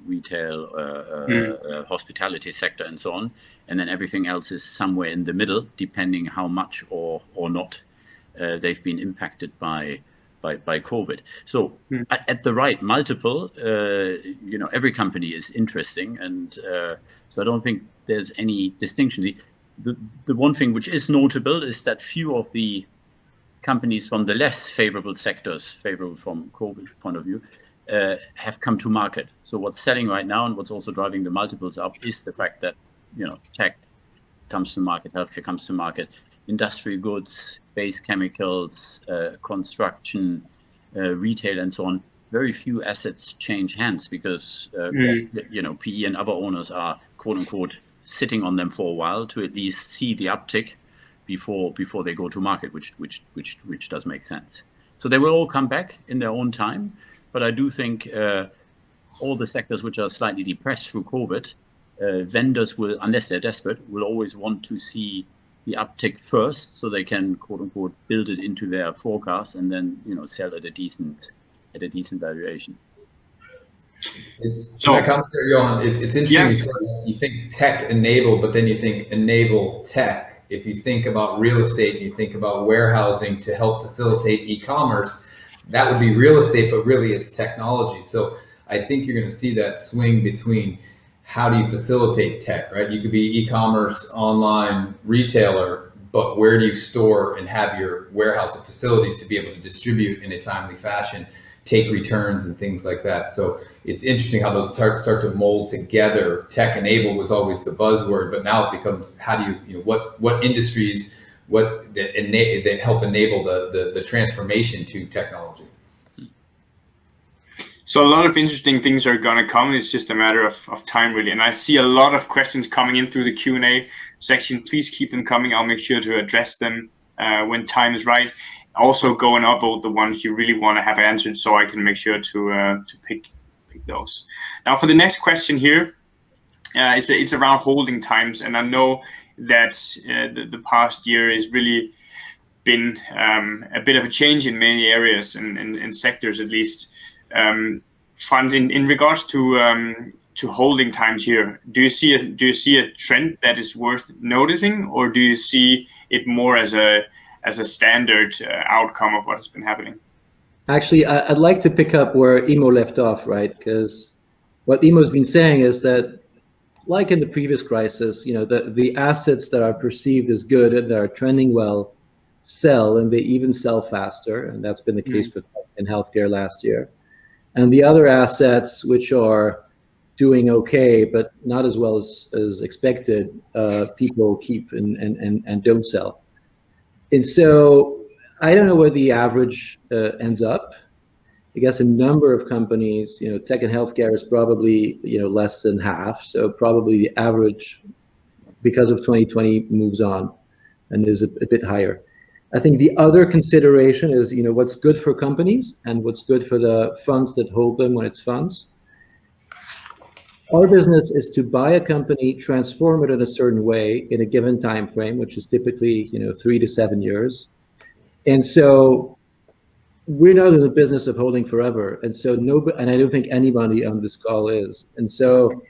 retail, hospitality sector, and so on. And then everything else is somewhere in the middle, depending how much or not they've been impacted by COVID. So at the right multiple, every company is interesting. And so I don't think there's any distinction. The one thing which is notable is that few of the companies from the less favorable sectors, favorable from COVID point of view, have come to market. So what's selling right now, and what's also driving the multiples up, is the fact that tech comes to market, healthcare comes to market, industrial goods, base chemicals, construction, retail, and so on. Very few assets change hands because PE and other owners are quote unquote sitting on them for a while to at least see the uptick before they go to market, which does make sense. So they will all come back in their own time, but I do think all the sectors which are slightly depressed through COVID, vendors will, unless they're desperate, will always want to see the uptick first, so they can quote unquote build it into their forecast and then sell at a decent valuation.
It's interesting. You said you think tech enabled, but then you think enable tech. If you think about real estate and you think about warehousing to help facilitate e-commerce, that would be real estate, but really it's technology. So I think you're going to see that swing between how do you facilitate tech, right? You could be e-commerce, online retailer, but where do you store and have your warehouse and facilities to be able to distribute in a timely fashion, take returns and things like that. So it's interesting how those start to mold together. Tech enabled was always the buzzword, but now it becomes how do you what industries that help enable the transformation to technology.
So a lot of interesting things are going to come. It's just a matter of time, really. And I see a lot of questions coming in through the Q&A section. Please keep them coming. I'll make sure to address them when time is right. Also go and upvote the ones you really want to have answered, so I can make sure to pick those. Now for the next question here, it's around holding times, and I know that the past year has really been a bit of a change in many areas and sectors, at least. Funds in regards to holding times here. Do you see a trend that is worth noticing, or do you see it more as a standard outcome of what has been happening?
Actually, I'd like to pick up where Imo left off, right? Because what Imo's been saying is that, like in the previous crisis, the assets that are perceived as good and that are trending well sell, and they even sell faster, and that's been the case for in healthcare last year. And the other assets which are doing okay, but not as well as expected, people keep and don't sell. And so I don't know where the average ends up. I guess a number of companies, tech and healthcare is probably, less than half. So probably the average, because of 2020, moves on and is a bit higher. I think the other consideration is, what's good for companies and what's good for the funds that hold them when it's funds. Our business is to buy a company, transform it in a certain way in a given time frame, which is typically 3 to 7 years. And so we're not in the business of holding forever. And so and I don't think anybody on this call is. And so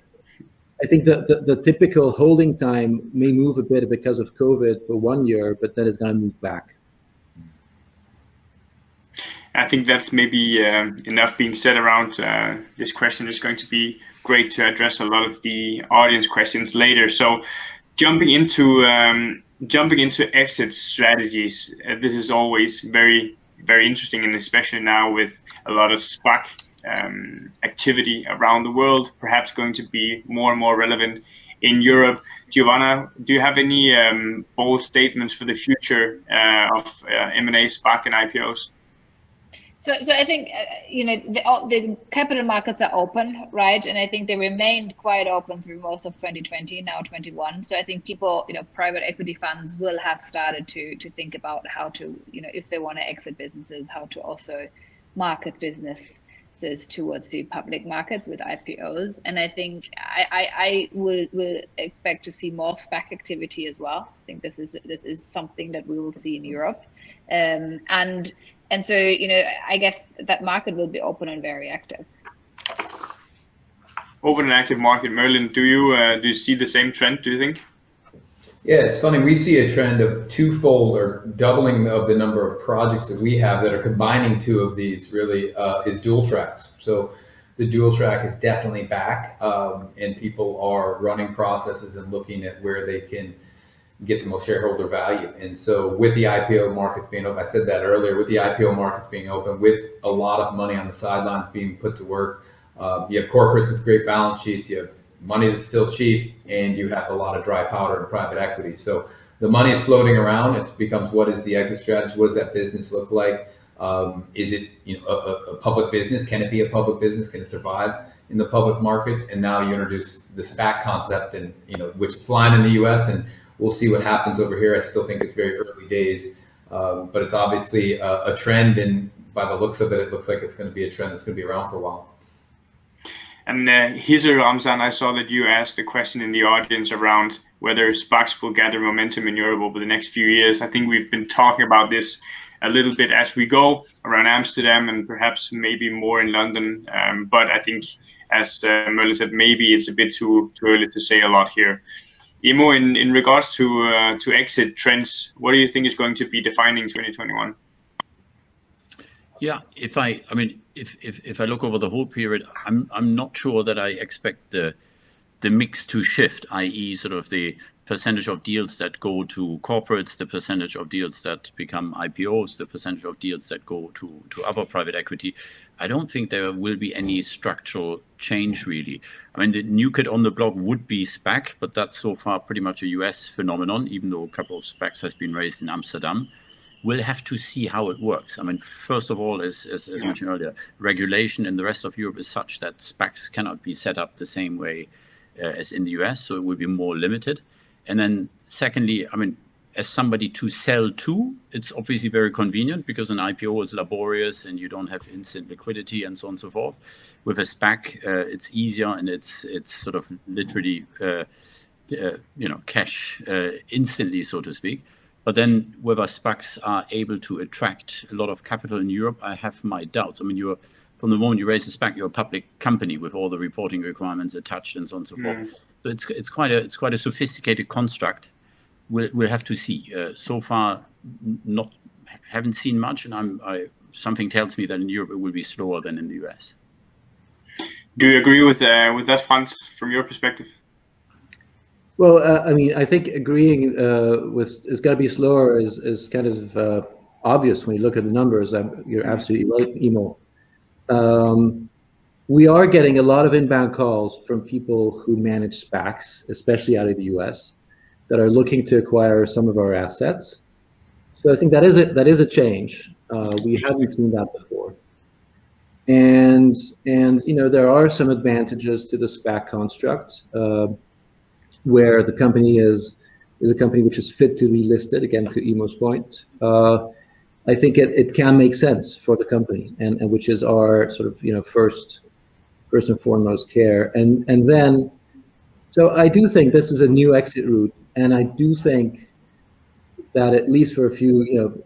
I think that the typical holding time may move a bit because of COVID for 1 year, but then it's going to move back.
I think that's maybe enough being said around this question. Is going to be great to address a lot of the audience questions later. So jumping into exit strategies, this is always very, very interesting, and especially now with a lot of SPAC activity around the world, perhaps going to be more and more relevant in Europe. Giovanna, do you have any bold statements for the future of M&A, SPAC, and IPOs?
So I think the capital markets are open, right? And I think they remained quite open through most of 2020, now 21. So I think people, private equity funds will have started to think about how to, if they want to exit businesses, how to also market businesses towards the public markets with IPOs. And I think I will expect to see more SPAC activity as well. I think this is something that we will see in Europe, and so, I guess that market will be open and very active.
Open and active market. Merlin, do you see the same trend, do you think?
Yeah, it's funny. We see a trend of twofold or doubling of the number of projects that we have that are combining two of these really is dual tracks. So the dual track is definitely back, and people are running processes and looking at where they can get the most shareholder value. And so with the IPO markets being open, I said that earlier, with the IPO markets being open, with a lot of money on the sidelines being put to work, you have corporates with great balance sheets, you have money that's still cheap, and you have a lot of dry powder in private equity. So the money is floating around. It becomes, what is the exit strategy? What does that business look like? Is it a public business? Can it be a public business? Can it survive in the public markets? And now you introduce the SPAC concept, and which is flying in the US, and we'll see what happens over here. I still think it's very early days, but it's obviously a trend, and by the looks of it, it looks like it's going to be a trend that's going to be around for a while.
And Hizer Ramzan, I saw that you asked a question in the audience around whether SPACs will gather momentum in Europe over the next few years. I think we've been talking about this a little bit as we go around Amsterdam and perhaps maybe more in London. But I think, as Merlin said, maybe it's a bit too early to say a lot here. Imo, in regards to exit trends, what do you think is going to be defining 2021?
Yeah, if I look over the whole period, I'm not sure that I expect the mix to shift, i.e., sort of the percentage of deals that go to corporates, the percentage of deals that become IPOs, the percentage of deals that go to other private equity. I don't think there will be any structural change, really. I mean, the new kid on the block would be SPAC, but that's so far pretty much a US phenomenon, even though a couple of SPACs has been raised in Amsterdam. We'll have to see how it works. I mean, first of all, as mentioned earlier, regulation in the rest of Europe is such that SPACs cannot be set up the same way as in the US, so it will be more limited. And then secondly, I mean, as somebody to sell to, it's obviously very convenient because an IPO is laborious and you don't have instant liquidity and so on and so forth. With a SPAC, it's easier, and it's sort of literally cash instantly, so to speak. But then whether SPACs are able to attract a lot of capital in Europe, I have my doubts. I mean, from the moment you raise a SPAC, you're a public company with all the reporting requirements attached and so on and so forth. So it's quite a sophisticated construct. We'll have to see. So far, haven't seen much, and something tells me that in Europe it will be slower than in the US.
Do you agree with that, Franz, from your perspective?
Well, I mean, I think agreeing with it's got to be slower is kind of obvious when you look at the numbers. You're absolutely right, Imo. We are getting a lot of inbound calls from people who manage SPACs, especially out of the US, that are looking to acquire some of our assets. So I think that is a change. We haven't seen that before. And there are some advantages to the SPAC construct, where the company is a company which is fit to be listed, again, to Imo's point. I think it can make sense for the company, and which is our sort of first and foremost care. And then, so I do think this is a new exit route, and I do think that at least for a few,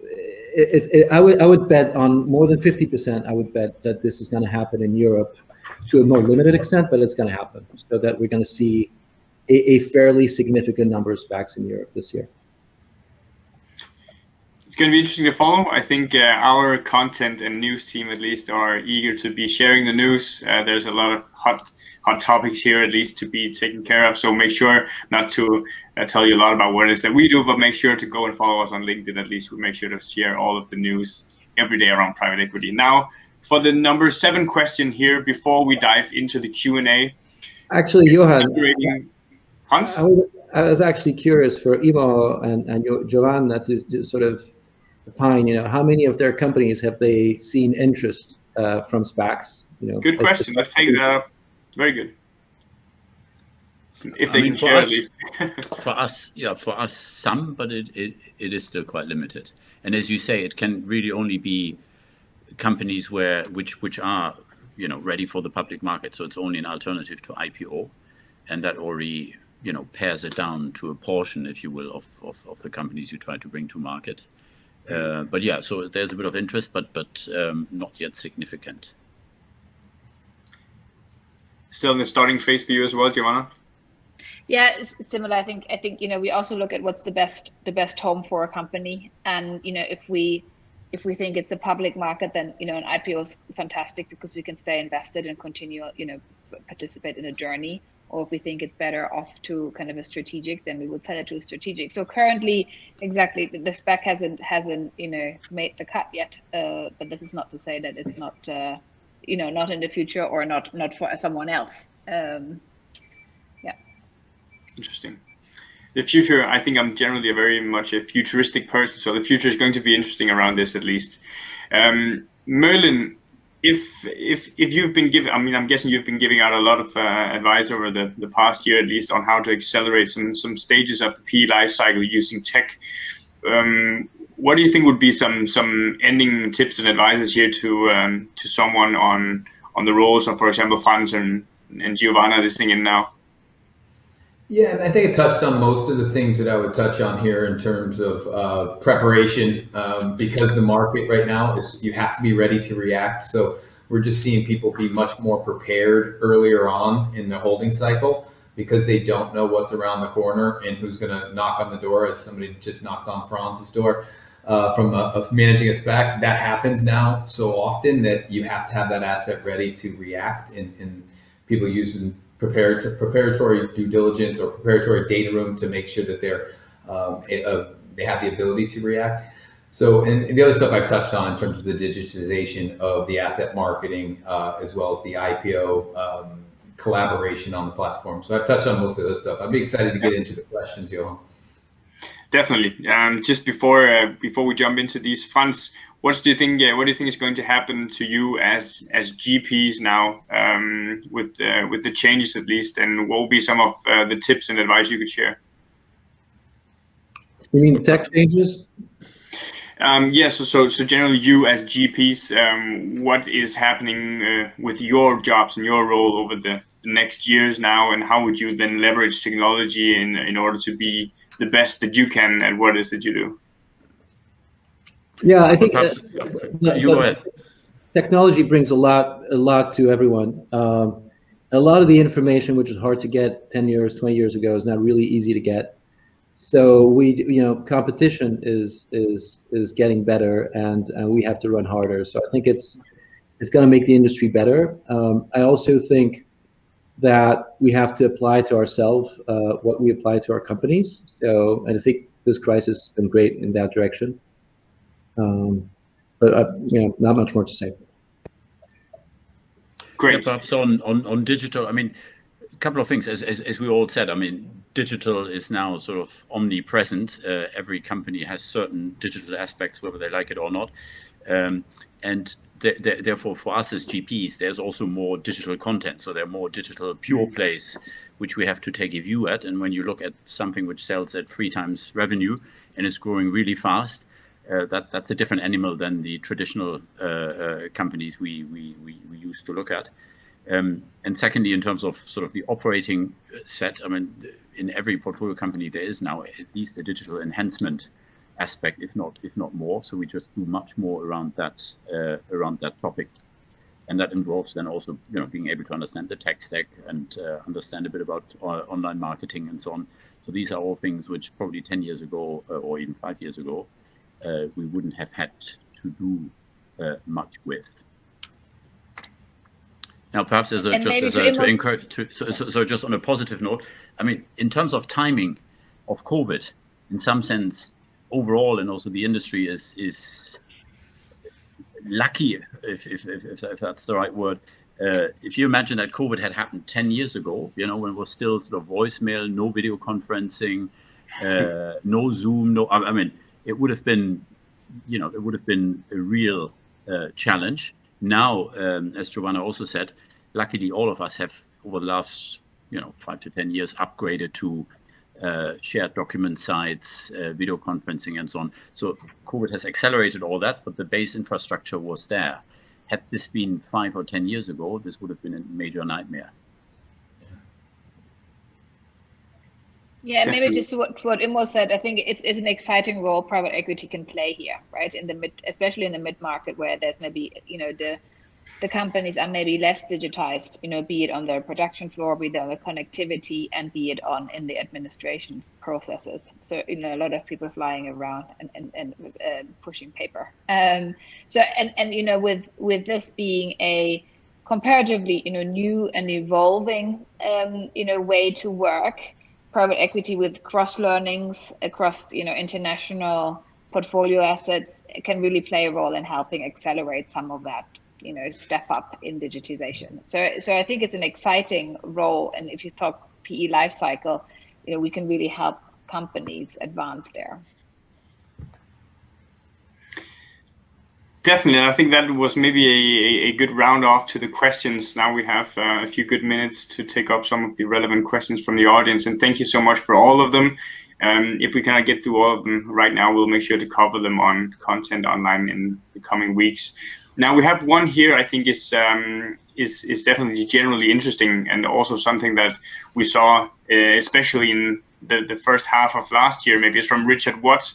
I would bet on more than 50%. I would bet that this is going to happen in Europe to a more limited extent, but it's going to happen, so that we're going to see a fairly significant number of SPACs in Europe this year.
It's going to be interesting to follow. I think our content and news team, at least, are eager to be sharing the news. There's a lot of hot topics here, at least, to be taken care of. So make sure not to tell you a lot about what it is that we do, but make sure to go and follow us on LinkedIn. At least we make sure to share all of the news every day around private equity. Now, for the number 7 question here, before we dive into the Q&A.
Actually, Johan,
Hans?
I was actually curious for Imo and Giovanna to sort of opine, how many of their companies have they seen interest from SPACs?
Good question. Let's take that up. Very good. If they can share at least.
For us, some, but it is still quite limited. And as you say, it can really only be companies which are ready for the public market. So it's only an alternative to IPO, and that already pares it down to a portion, if you will, of the companies you try to bring to market. But yeah, so there's a bit of interest, but not yet significant.
Still in the starting phase for you as well, Giovanna?
Yeah, it's similar. I think we also look at what's the best home for a company, and if we think it's a public market, then an IPO is fantastic because we can stay invested and continue participate in a journey. Or if we think it's better off to kind of a strategic, then we would sell it to a strategic. So currently, exactly, the SPAC hasn't made the cut yet. But this is not to say that it's not not in the future or not for someone else. Yeah.
Interesting. The future, I think I'm generally very much a futuristic person, so the future is going to be interesting around this at least. Merlin, if you've been giving, I'm guessing you've been giving out a lot of advice over the past year, at least, on how to accelerate some stages of the PE life cycle using tech. What do you think would be some ending tips and advices here to someone on the roles of, for example, Franz and Giovanna listening in now?
Yeah, I think it touched on most of the things that I would touch on here in terms of preparation, because the market right now is, you have to be ready to react. So we're just seeing people be much more prepared earlier on in the holding cycle because they don't know what's around the corner and who's going to knock on the door, as somebody just knocked on Franz's door from managing a SPAC. That happens now so often that you have to have that asset ready to react, and people using preparatory due diligence or preparatory data room to make sure that they have the ability to react. So, and the other stuff I've touched on in terms of the digitization of the asset marketing, as well as the IPO collaboration on the platform. So I've touched on most of this stuff. I'd be excited to get into the questions, Johan.
Definitely. Just before we jump into these funds, what do you think is going to happen to you as GPs now, with the changes at least, and what will be some of the tips and advice you could share?
You mean the tech changes?
Yes. So generally, you as GPs, what is happening with your jobs and your role over the next years now, and how would you then leverage technology in order to be the best that you can at what it is that you do?
Yeah, I think
you go ahead.
Technology brings a lot to everyone. A lot of the information which is hard to get 10 years, 20 years ago is now really easy to get. So competition is getting better, and we have to run harder. So I think it's going to make the industry better. I also think that we have to apply to ourselves what we apply to our companies. So, and I think this crisis has been great in that direction. But not much more to say.
Great.
Yeah, perhaps on digital, a couple of things, as we all said, digital is now sort of omnipresent. Every company has certain digital aspects, whether they like it or not. And therefore, for us as GPs, there's also more digital content. So there are more digital pure plays, which we have to take a view at. And when you look at something which sells at 3 times revenue and is growing really fast, that's a different animal than the traditional companies we used to look at. And secondly, in terms of sort of the operating set, in every portfolio company there is now at least a digital enhancement aspect, if not more. So we just do much more around that topic, and that involves then also being able to understand the tech stack and understand a bit about online marketing and so on. So these are all things which probably 10 years ago or even 5 years ago we wouldn't have had to do much with. Now, perhaps just on a positive note, I mean, in terms of timing of COVID, in some sense, overall, and also the industry is lucky, if that's the right word. If you imagine that COVID had happened 10 years ago, when it was still sort of voicemail, no video conferencing, no Zoom, I mean, it would have been, it would have been a real challenge. Now, as Giovanna also said, luckily all of us have over the last 5 to 10 years upgraded to shared document sites, video conferencing, and so on. So COVID has accelerated all that, but the base infrastructure was there. Had this been 5 or 10 years ago, this would have been a major nightmare.
Yeah, maybe just what Immo said, I think it's an exciting role private equity can play here, right? Especially in the mid-market where there's maybe, the companies are maybe less digitized, be it on their production floor, be it on the connectivity, and be it in the administration processes. So, a lot of people flying around and pushing paper. With this being a comparatively, new and evolving, way to work, private equity with cross learnings across, international portfolio assets can really play a role in helping accelerate some of that, step up in digitization. So I think it's an exciting role. And if you talk PE life cycle, we can really help companies advance there.
Definitely. I think that was maybe a good round off to the questions. Now we have a few good minutes to take up some of the relevant questions from the audience. And thank you so much for all of them. If we cannot get through all of them right now, we'll make sure to cover them on content online in the coming weeks. Now we have one here I think is definitely generally interesting, and also something that we saw, especially in the first half of last year. Maybe it's from Richard Watt.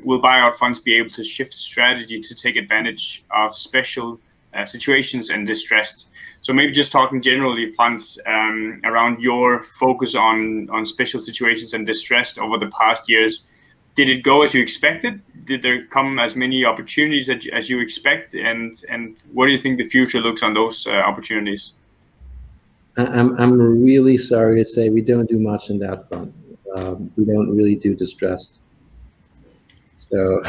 Will buyout funds be able to shift strategy to take advantage of special situations and distressed? So maybe just talking generally, funds, around your focus on special situations and distressed over the past years. Did it go as you expected? Did there come as many opportunities as you expect? And what do you think the future looks on those opportunities?
I'm really sorry to say we don't do much in that front. We don't really do distressed. So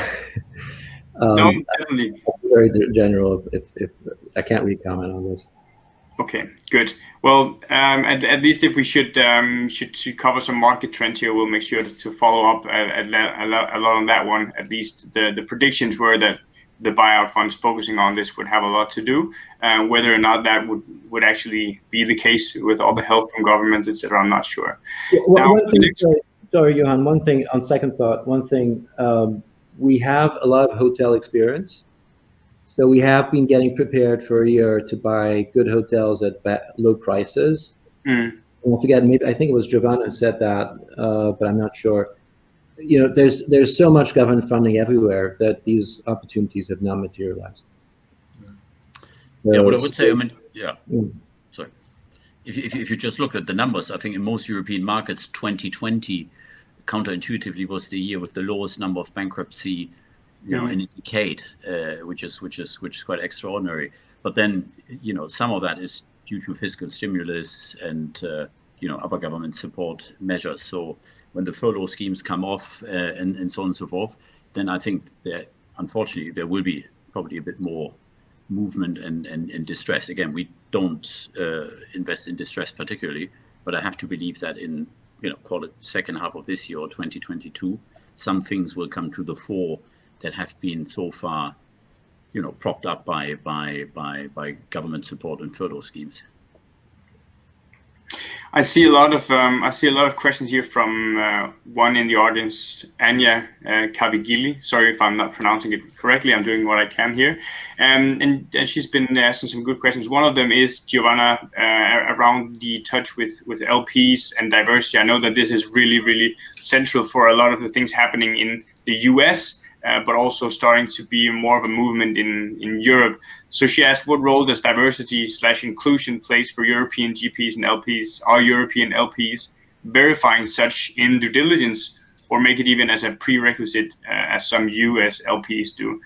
no, definitely.
Very general. If I can't really comment on this.
Okay, good. Well, at least if we should cover some market trend here, we'll make sure to follow up a lot on that one. At least the predictions were that the buyout funds focusing on this would have a lot to do. Whether or not that would actually be the case with all the help from governments, etc., I'm not sure.
Well, sorry, Johan. One thing on second thought. We have a lot of hotel experience. So we have been getting prepared for a year to buy good hotels at low prices. And I forget, maybe I think it was Giovanna who said that, but I'm not sure. There's so much government funding everywhere that these opportunities have not materialized.
So, what I would say, sorry. If you just look at the numbers, I think in most European markets, 2020 counterintuitively was the year with the lowest number of bankruptcy in a decade, which is quite extraordinary. But then, some of that is due to fiscal stimulus and other government support measures. So when the furlough schemes come off and so on and so forth, then I think that unfortunately there will be probably a bit more movement and distress. Again, we don't invest in distress particularly, but I have to believe that in call it second half of this year or 2022, some things will come to the fore that have been so far, propped up by government support and furlough schemes.
I see a lot of questions here from one in the audience, Anya Kavigili. Sorry if I'm not pronouncing it correctly. I'm doing what I can here, and she's been asking some good questions. One of them is, Giovanna, around the touch with LPs and diversity. I know that this is really, really central for a lot of the things happening in the US. But also starting to be more of a movement in Europe. So she asked, what role does diversity/inclusion plays for European GPs and LPs? Are European LPs verifying such in due diligence? or make it even as a prerequisite, as some US LPs do.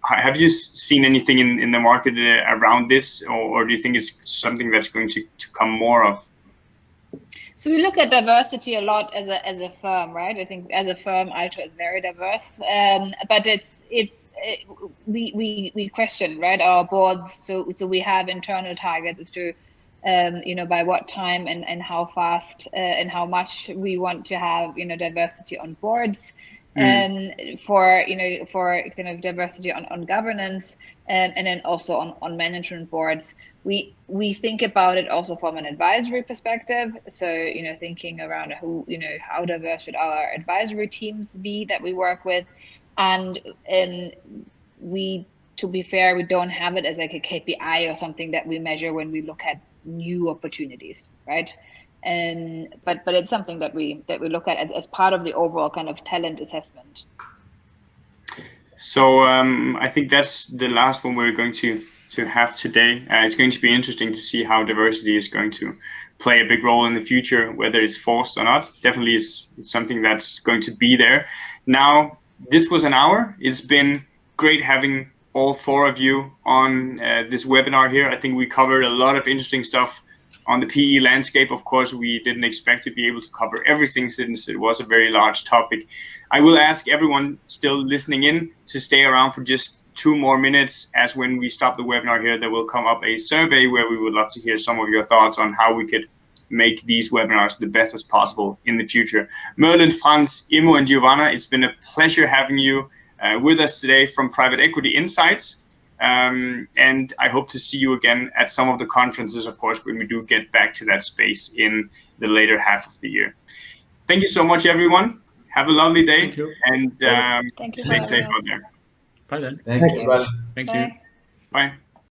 Have you seen anything in the market around this, or do you think it's something that's going to come more of?
So we look at diversity a lot as a firm, right? I think as a firm, Altor is very diverse, but we question, right, our boards. So we have internal targets as to by what time and how fast and how much we want to have diversity on boards. For kind of diversity on governance, and then also on management boards. We think about it also from an advisory perspective. So thinking around how diverse should our advisory teams be that we work with, and to be fair, we don't have it as like a KPI or something that we measure when we look at new opportunities, right? But it's something that we look at as part of the overall kind of talent assessment.
So I think that's the last one we're going to have today. It's going to be interesting to see how diversity is going to play a big role in the future, whether it's forced or not. Definitely is something that's going to be there. Now, this was an hour. It's been great having all four of you on this webinar here. I think we covered a lot of interesting stuff on the PE landscape. Of course, we didn't expect to be able to cover everything since it was a very large topic. I will ask everyone still listening in to stay around for just 2 more minutes, as when we stop the webinar here, there will come up a survey where we would love to hear some of your thoughts on how we could make these webinars the best as possible in the future. Merlin, Franz, Immo, and Giovanna, it's been a pleasure having you with us today from Private Equity Insights. And I hope to see you again at some of the conferences, of course, when we do get back to that space in the later half of the year. Thank you so much, everyone. Have a lovely day.
Thank you.
And
Thank you
stay safe out there.
Bye then.
Thank you, everybody.
Thank
Bye.
you.
Bye.